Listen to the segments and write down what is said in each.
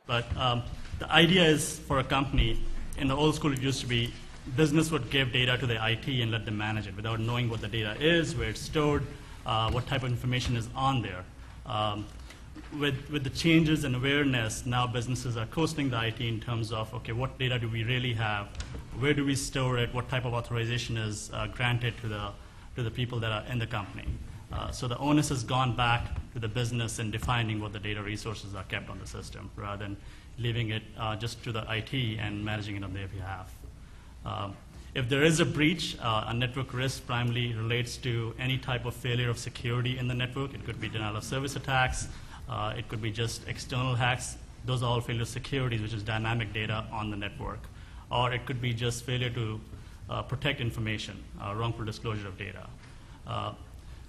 But the idea is for a company, in the old school it used to be business would give data to the IT and let them manage it without knowing what the data is, where it's stored, what type of information is on there. With the changes in awareness, now businesses are questioning the IT in terms of, okay, what data do we really have? Where do we store it? What type of authorization is granted to the people that are in the company? So the onus has gone back to the business in defining what the data resources are kept on the system, rather than leaving it just to the IT and managing it on their behalf. If there is a breach, a network risk primarily relates to any type of failure of security in the network. It could be denial of service attacks. It could be just external hacks. Those are all failure of securities, which is dynamic data on the network. Or it could be just failure to protect information, wrongful disclosure of data.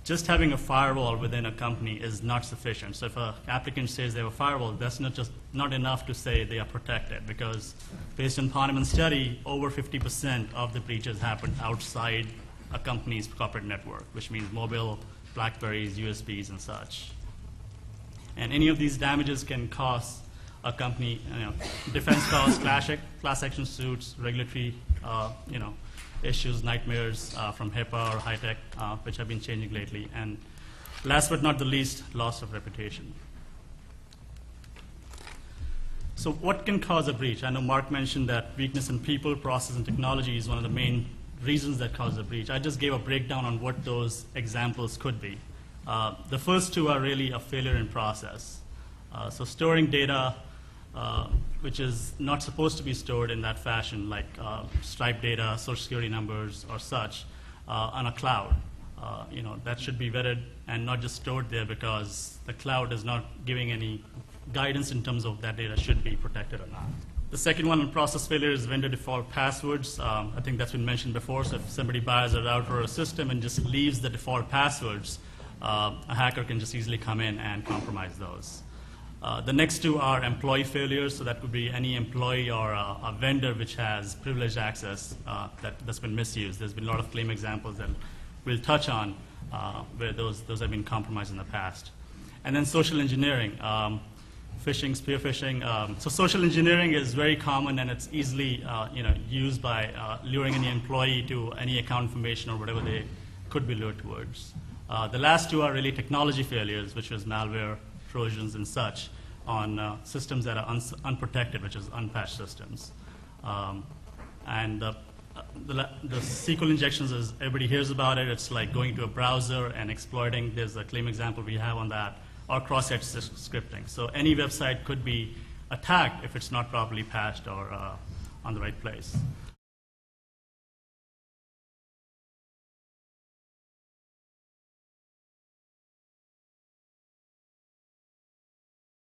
Just having a firewall within a company is not sufficient. So if an applicant says they have a firewall, that's not enough to say they are protected, because based on Poneman's study, over 50% of the breaches happen outside a company's corporate network, which means mobile, BlackBerries, USBs, and such. And any of these damages can cost a company, defense costs, class action suits, regulatory, issues, nightmares from HIPAA or high-tech, which have been changing lately. And last but not the least, loss of reputation. So what can cause a breach? I know Mark mentioned that weakness in people, process, and technology is one of the main reasons that cause a breach. I just gave a breakdown on what those examples could be. The first two are really a failure in process. So storing data which is not supposed to be stored in that fashion, like Stripe data, social security numbers, or such, on a cloud. That should be vetted and not just stored there because the cloud is not giving any guidance in terms of that data should be protected or not. The second one on process failure is vendor default passwords. I think that's been mentioned before. So if somebody buys a router or a system and just leaves the default passwords, a hacker can just easily come in and compromise those. The next two are employee failures, so that could be any employee or a vendor which has privileged access that's been misused. There's been a lot of claim examples that we'll touch on where those have been compromised in the past. And then social engineering, phishing, spear phishing. So social engineering is very common, and it's easily used by luring any employee to any account information or whatever they could be lured towards. The last two are really technology failures, which is malware, Trojans, and such on systems that are unprotected, which is unpatched systems. And the SQL injections, as everybody hears about it, it's like going to a browser and exploiting. There's a claim example we have on that, or cross-site scripting. So any website could be attacked if it's not properly patched or on the right place.